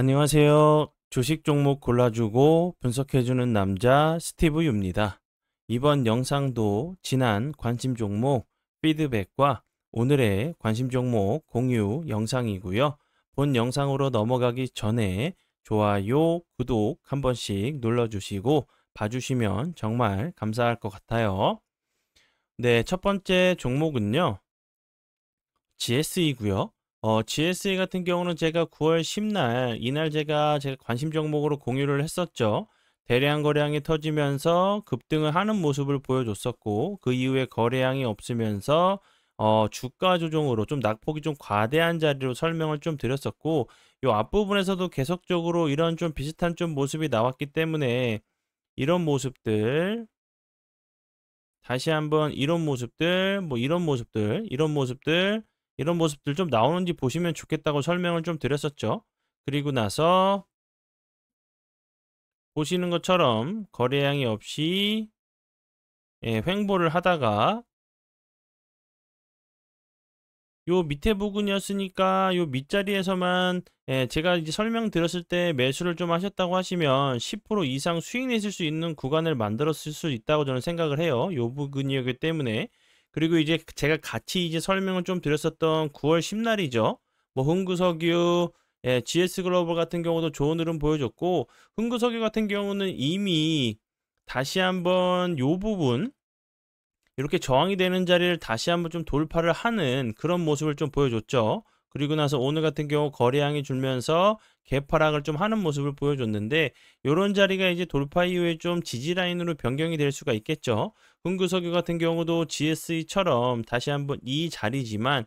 안녕하세요. 주식 종목 골라주고 분석해주는 남자 스티브 유입니다. 이번 영상도 지난 관심 종목 피드백과 오늘의 관심 종목 공유 영상이고요. 본 영상으로 넘어가기 전에 좋아요, 구독 한 번씩 눌러주시고 봐주시면 정말 감사할 것 같아요. 네, 첫 번째 종목은요. GSE고요. GSE 같은 경우는 제가 9월 10날 이날 제가 관심 종목으로 공유를 했었죠. 대량 거래량이 터지면서 급등을 하는 모습을 보여줬었고 그 이후에 거래량이 없으면서 주가 조정으로 좀 낙폭이 좀 과대한 자리로 설명을 좀 드렸었고 요 앞부분에서도 계속적으로 이런 좀 비슷한 좀 모습이 나왔기 때문에 이런 모습들 다시 한번 이런 모습들, 뭐 이런 모습들, 이런 모습들 좀 나오는지 보시면 좋겠다고 설명을 좀 드렸었죠. 그리고 나서 보시는 것처럼 거래량이 없이 횡보를 하다가 요 밑에 부분이었으니까 요 밑자리에서만 제가 이제 설명드렸을 때 매수를 좀 하셨다고 하시면 10% 이상 수익 내실 수 있는 구간을 만들었을 수 있다고 저는 생각을 해요. 요 부분이었기 때문에. 그리고 이제 제가 같이 이제 설명을 좀 드렸었던 9월 10날이죠. 뭐 흥구석유, GS 글로벌 같은 경우도 좋은 흐름 보여줬고 흥구석유 같은 경우는 이미 다시 한번 요 부분 이렇게 저항이 되는 자리를 다시 한번 좀 돌파를 하는 그런 모습을 좀 보여줬죠. 그리고 나서 오늘 같은 경우 거래량이 줄면서 개파락을 좀 하는 모습을 보여줬는데 요런 자리가 이제 돌파 이후에 좀 지지 라인으로 변경이 될 수가 있겠죠. 흥구석유 같은 경우도 GSE처럼 다시 한번 이 자리지만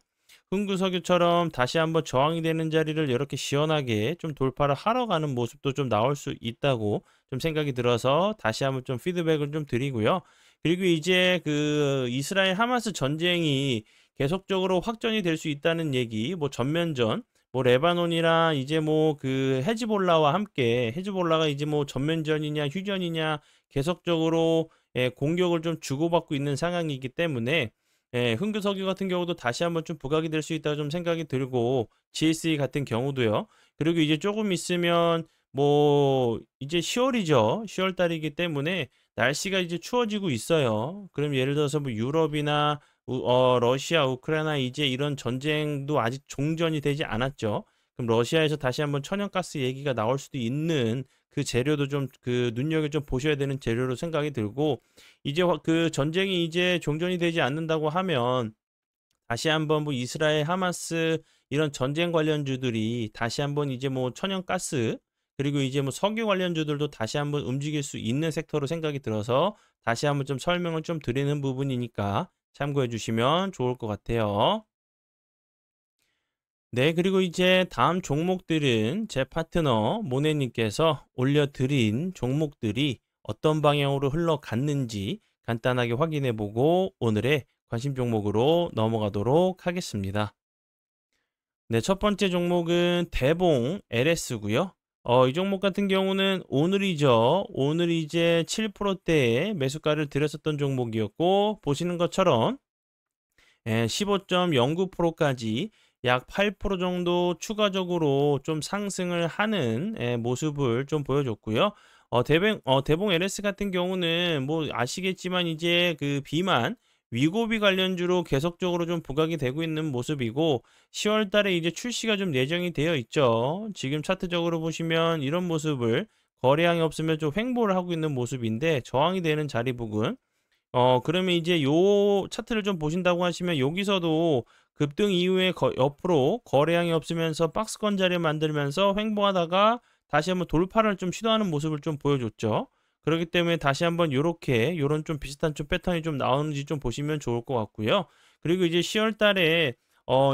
흥구석유처럼 다시 한번 저항이 되는 자리를 이렇게 시원하게 좀 돌파를 하러 가는 모습도 좀 나올 수 있다고 좀 생각이 들어서 다시 한번 좀 피드백을 좀 드리고요. 그리고 이제 그 이스라엘 하마스 전쟁이 계속적으로 확전이 될 수 있다는 얘기, 뭐 전면전, 뭐 레바논이랑 이제 뭐 그 헤즈볼라와 함께 헤즈볼라가 이제 뭐 전면전이냐 휴전이냐 계속적으로 공격을 좀 주고받고 있는 상황이기 때문에 흥그석유 같은 경우도 다시 한번 좀 부각이 될 수 있다 좀 생각이 들고 GSE 같은 경우도요. 그리고 이제 조금 있으면 뭐 이제 10월이죠. 10월 달이기 때문에 날씨가 이제 추워지고 있어요. 그럼 예를 들어서 뭐 유럽이나 러시아, 우크라이나 이제 이런 전쟁도 아직 종전이 되지 않았죠. 그럼 러시아에서 다시 한번 천연가스 얘기가 나올 수도 있는 그 재료도 좀 그 눈여겨 좀 보셔야 되는 재료로 생각이 들고 이제 그 전쟁이 이제 종전이 되지 않는다고 하면 다시 한번 뭐 이스라엘 하마스 이런 전쟁 관련주들이 다시 한번 이제 뭐 천연가스 그리고 이제 뭐 석유 관련주들도 다시 한번 움직일 수 있는 섹터로 생각이 들어서 다시 한번 좀 설명을 좀 드리는 부분이니까 참고해 주시면 좋을 것 같아요. 네, 그리고 이제 다음 종목들은 제 파트너 모네님께서 올려드린 종목들이 어떤 방향으로 흘러갔는지 간단하게 확인해 보고 오늘의 관심 종목으로 넘어가도록 하겠습니다. 네, 첫 번째 종목은 대봉 LS고요. 이 종목 같은 경우는 오늘이죠. 오늘 이제 7%대의 매수가를 들였었던 종목이었고 보시는 것처럼 15.09%까지 약 8% 정도 추가적으로 좀 상승을 하는 모습을 좀 보여줬고요. 대봉 LS 같은 경우는 뭐 아시겠지만 이제 그 비만 위고비 관련주로 계속적으로 좀 부각이 되고 있는 모습이고 10월 달에 이제 출시가 좀 예정이 되어 있죠. 지금 차트적으로 보시면 이런 모습을 거래량이 없으면 좀 횡보를 하고 있는 모습인데 저항이 되는 자리 부근 그러면 이제 요 차트를 좀 보신다고 하시면 여기서도 급등 이후에 옆으로 거래량이 없으면서 박스권 자리를 만들면서 횡보하다가 다시 한번 돌파를 좀 시도하는 모습을 좀 보여줬죠. 그렇기 때문에 다시 한번 요렇게 요런 좀 비슷한 좀 패턴이 좀 나오는지 좀 보시면 좋을 것 같고요. 그리고 이제 10월 달에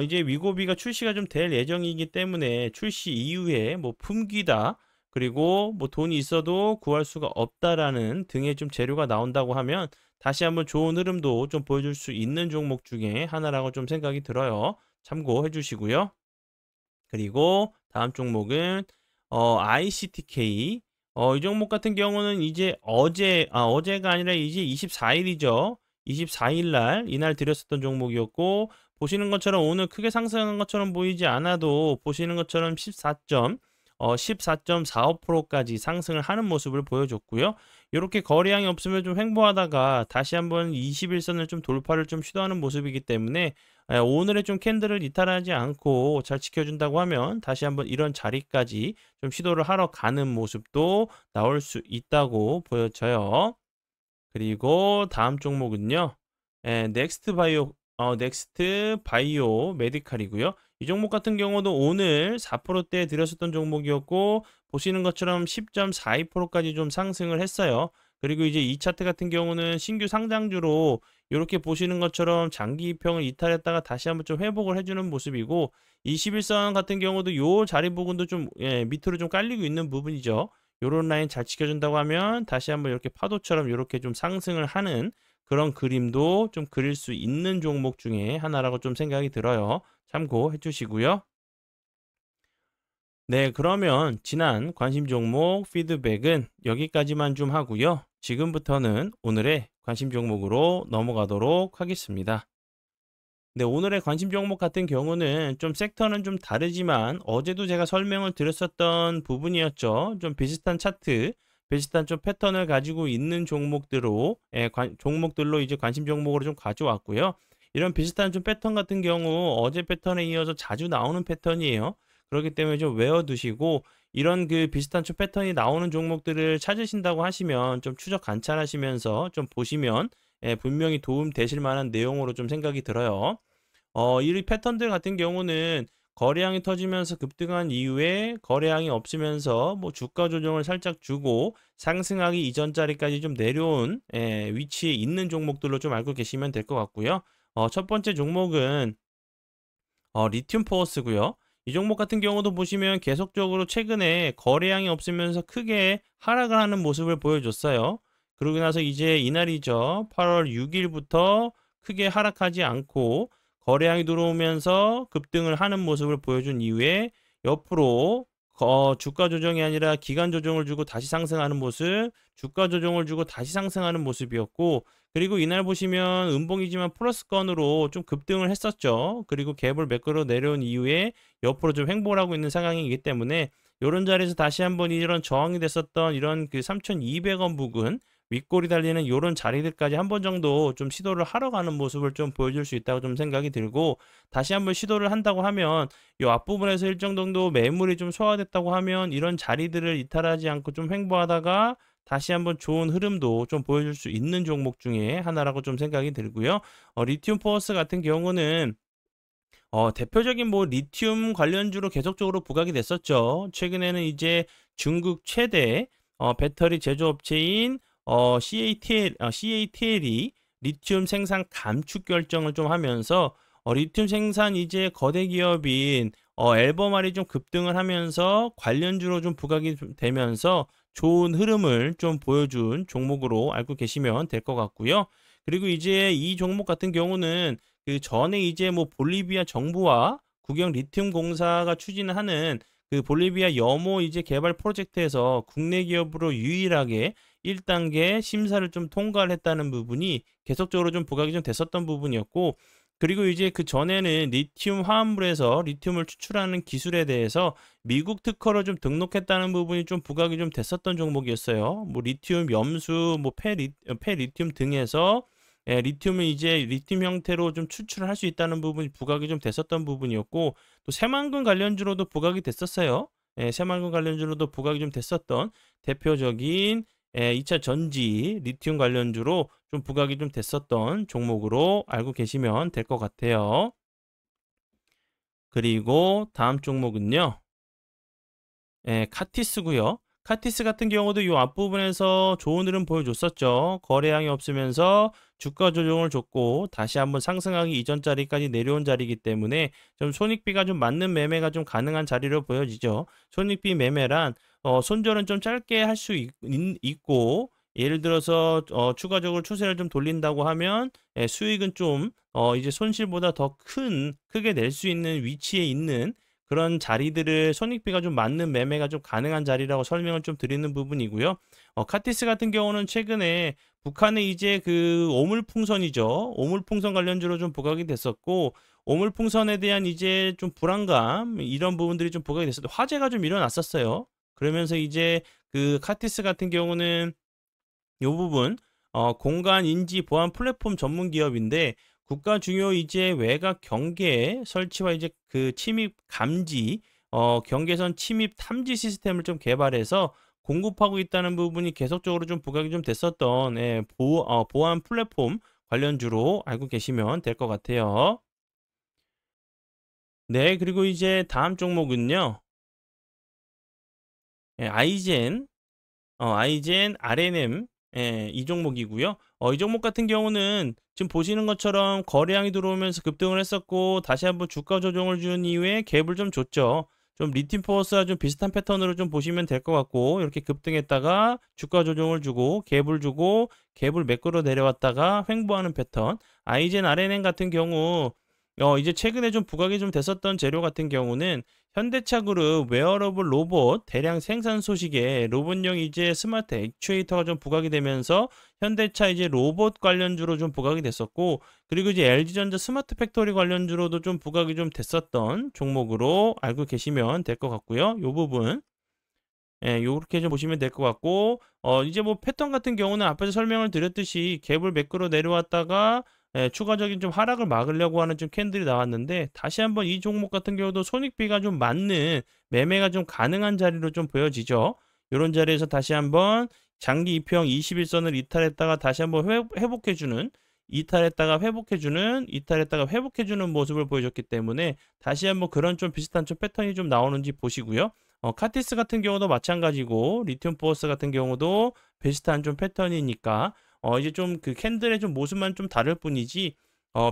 이제 위고비가 출시가 좀 될 예정이기 때문에 출시 이후에 뭐 품귀다 그리고 뭐 돈이 있어도 구할 수가 없다라는 등의 좀 재료가 나온다고 하면 다시 한번 좋은 흐름도 좀 보여줄 수 있는 종목 중에 하나라고 좀 생각이 들어요. 참고해 주시고요. 그리고 다음 종목은 ICTK. 이 종목 같은 경우는 이제 어제가 아니라 이제 24일이죠. 24일 날 이날 드렸었던 종목이었고 보시는 것처럼 오늘 크게 상승하는 것처럼 보이지 않아도 보시는 것처럼 14점 14.45%까지 상승을 하는 모습을 보여줬고요. 이렇게 거래량이 없으면 좀 횡보하다가 다시 한번 21선을 좀 돌파를 좀 시도하는 모습이기 때문에 오늘의 좀 캔들을 이탈하지 않고 잘 지켜준다고 하면 다시 한번 이런 자리까지 좀 시도를 하러 가는 모습도 나올 수 있다고 보여져요. 그리고 다음 종목은요. 넥스트 바이오 메디칼이고요. 이 종목 같은 경우도 오늘 4%대에 들였었던 종목이었고 보시는 것처럼 10.42%까지 좀 상승을 했어요. 그리고 이제 이 차트 같은 경우는 신규 상장주로 이렇게 보시는 것처럼 장기 이평을 이탈했다가 다시 한번 좀 회복을 해주는 모습이고 21선 같은 경우도 요 자리 부분도 좀 밑으로 좀 깔리고 있는 부분이죠. 요런 라인 잘 지켜준다고 하면 다시 한번 이렇게 파도처럼 이렇게 좀 상승을 하는 그런 그림도 좀 그릴 수 있는 종목 중에 하나라고 좀 생각이 들어요. 참고해 주시고요. 네, 그러면 지난 관심 종목 피드백은 여기까지만 좀 하고요. 지금부터는 오늘의 관심 종목으로 넘어가도록 하겠습니다. 네, 오늘의 관심 종목 같은 경우는 좀 섹터는 좀 다르지만 어제도 제가 설명을 드렸었던 부분이었죠. 좀 비슷한 차트, 비슷한 좀 패턴을 가지고 있는 종목들로, 종목들로 이제 관심 종목으로 좀 가져왔고요. 이런 비슷한 좀 패턴 같은 경우 어제 패턴에 이어서 자주 나오는 패턴이에요. 그렇기 때문에 좀 외워두시고 이런 그 비슷한 좀 패턴이 나오는 종목들을 찾으신다고 하시면 좀 추적 관찰하시면서 좀 보시면 분명히 도움 되실 만한 내용으로 좀 생각이 들어요. 이 패턴들 같은 경우는 거래량이 터지면서 급등한 이후에 거래량이 없으면서 뭐 주가 조정을 살짝 주고 상승하기 이전 자리까지 좀 내려온 위치에 있는 종목들로 좀 알고 계시면 될 것 같고요. 첫 번째 종목은 리튬 포어스고요. 이 종목 같은 경우도 보시면 계속적으로 최근에 거래량이 없으면서 크게 하락을 하는 모습을 보여줬어요. 그러고 나서 이제 이날이죠. 8월 6일부터 크게 하락하지 않고 거래량이 들어오면서 급등을 하는 모습을 보여준 이후에 옆으로 주가 조정이 아니라 기간 조정을 주고 다시 상승하는 모습, 주가 조정을 주고 다시 상승하는 모습이었고 그리고 이날 보시면 음봉이지만 플러스권으로 좀 급등을 했었죠. 그리고 갭을 매끄러 내려온 이후에 옆으로 좀 횡보를 하고 있는 상황이기 때문에 이런 자리에서 다시 한번 이런 저항이 됐었던 이런 그 3,200원 부근 윗골이 달리는 이런 자리들까지 한 번 정도 좀 시도를 하러 가는 모습을 좀 보여줄 수 있다고 좀 생각이 들고 다시 한번 시도를 한다고 하면 이 앞부분에서 일정 정도 매물이 좀 소화됐다고 하면 이런 자리들을 이탈하지 않고 좀 횡보하다가 다시 한번 좋은 흐름도 좀 보여줄 수 있는 종목 중에 하나라고 좀 생각이 들고요. 리튬 포어스 같은 경우는 대표적인 뭐 리튬 관련주로 계속적으로 부각이 됐었죠. 최근에는 이제 중국 최대 배터리 제조업체인 CATL이 리튬 생산 감축 결정을 좀 하면서 리튬 생산 이제 거대 기업인 앨범알이 좀 급등을 하면서 관련주로 좀 부각이 좀 되면서 좋은 흐름을 좀 보여준 종목으로 알고 계시면 될 것 같고요. 그리고 이제 이 종목 같은 경우는 그 전에 이제 뭐 볼리비아 정부와 국영 리튬 공사가 추진하는 그 볼리비아 염호 이제 개발 프로젝트에서 국내 기업으로 유일하게 1단계 심사를 좀 통과를 했다는 부분이 계속적으로 좀 부각이 좀 됐었던 부분이었고 그리고 이제 그 전에는 리튬 화합물에서 리튬을 추출하는 기술에 대해서 미국 특허를 좀 등록했다는 부분이 좀 부각이 좀 됐었던 종목이었어요. 뭐 리튬 염수, 뭐 폐리튬 등에서 리튬을 이제 리튬 형태로 좀 추출을 할 수 있다는 부분이 부각이 좀 됐었던 부분이었고 또 새만금 관련주로도 부각이 됐었어요. 새만금 관련주로도 부각이 좀 됐었던 대표적인 2차 전지 리튬 관련주로 좀 부각이 좀 됐었던 종목으로 알고 계시면 될 것 같아요. 그리고 다음 종목은요. 카티스고요. 카티스 같은 경우도 이 앞부분에서 좋은 흐름 보여줬었죠. 거래량이 없으면서 주가 조정을 줬고 다시 한번 상승하기 이전 자리까지 내려온 자리이기 때문에 좀 손익비가 좀 맞는 매매가 좀 가능한 자리로 보여지죠. 손익비 매매란 손절은 좀 짧게 할 수 있고 예를 들어서 추가적으로 추세를 좀 돌린다고 하면 수익은 좀 이제 손실보다 더 크게 낼 수 있는 위치에 있는 그런 자리들을 손익비가 좀 맞는 매매가 좀 가능한 자리라고 설명을 좀 드리는 부분이고요. 카티스 같은 경우는 최근에 북한의 이제 그 오물풍선이죠. 오물풍선 관련주로 좀 부각이 됐었고 오물풍선에 대한 이제 좀 불안감 이런 부분들이 좀 부각이 됐어요. 화재가 좀 일어났었어요. 그러면서 이제 그 카티스 같은 경우는 요 부분 공간 인지 보안 플랫폼 전문 기업인데 국가 중요 이제 외곽 경계 설치와 이제 그 침입 감지 경계선 침입 탐지 시스템을 좀 개발해서 공급하고 있다는 부분이 계속적으로 좀 부각이 좀 됐었던 예, 보안 플랫폼 관련주로 알고 계시면 될 것 같아요. 네, 그리고 이제 다음 종목은요. 예, 아이젠 RNM 이 종목이고요. 이 종목 같은 경우는 지금 보시는 것처럼 거래량이 들어오면서 급등을 했었고 다시 한번 주가 조정을 준 이후에 갭을 좀 줬죠. 좀 리튬 포스와 좀 비슷한 패턴으로 좀 보시면 될 것 같고 이렇게 급등했다가 주가 조정을 주고 갭을 매끄러 내려왔다가 횡보하는 패턴. 아이젠 RNM 같은 경우 이제 최근에 좀 부각이 좀 됐었던 재료 같은 경우는 현대차 그룹 웨어러블 로봇 대량 생산 소식에 로봇용 이제 스마트 액추에이터가 좀 부각이 되면서 현대차 이제 로봇 관련주로 좀 부각이 됐었고 그리고 이제 LG전자 스마트 팩토리 관련주로도 좀 부각이 좀 됐었던 종목으로 알고 계시면 될 것 같고요. 요 부분 예, 요렇게 좀 보시면 될 것 같고, 이제 뭐 패턴 같은 경우는 앞에서 설명을 드렸듯이 갭을 매끄러 내려왔다가 예, 추가적인 좀 하락을 막으려고 하는 좀 캔들이 나왔는데 다시 한번 이 종목 같은 경우도 손익비가 좀 맞는 매매가 좀 가능한 자리로 좀 보여지죠. 요런 자리에서 다시 한번 장기 이평 21선을 이탈했다가 다시 한번 회복해주는 이탈했다가 회복해주는 모습을 보여줬기 때문에 다시 한번 그런 좀 비슷한 좀 패턴이 좀 나오는지 보시고요. 카티스 같은 경우도 마찬가지고 리튬 포스 같은 경우도 비슷한 좀 패턴이니까 이제 좀 그 캔들의 좀 모습만 좀 다를 뿐이지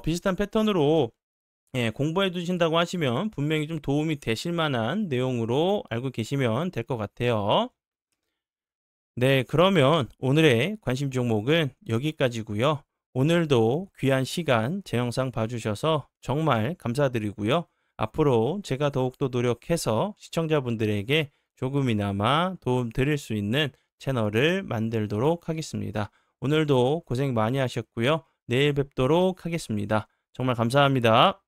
비슷한 패턴으로 예, 공부해 두신다고 하시면 분명히 좀 도움이 되실 만한 내용으로 알고 계시면 될 것 같아요. 네, 그러면 오늘의 관심 종목은 여기까지고요. 오늘도 귀한 시간 제 영상 봐주셔서 정말 감사드리고요. 앞으로 제가 더욱더 노력해서 시청자분들에게 조금이나마 도움 드릴 수 있는 채널을 만들도록 하겠습니다. 오늘도 고생 많이 하셨고요. 내일 뵙도록 하겠습니다. 정말 감사합니다.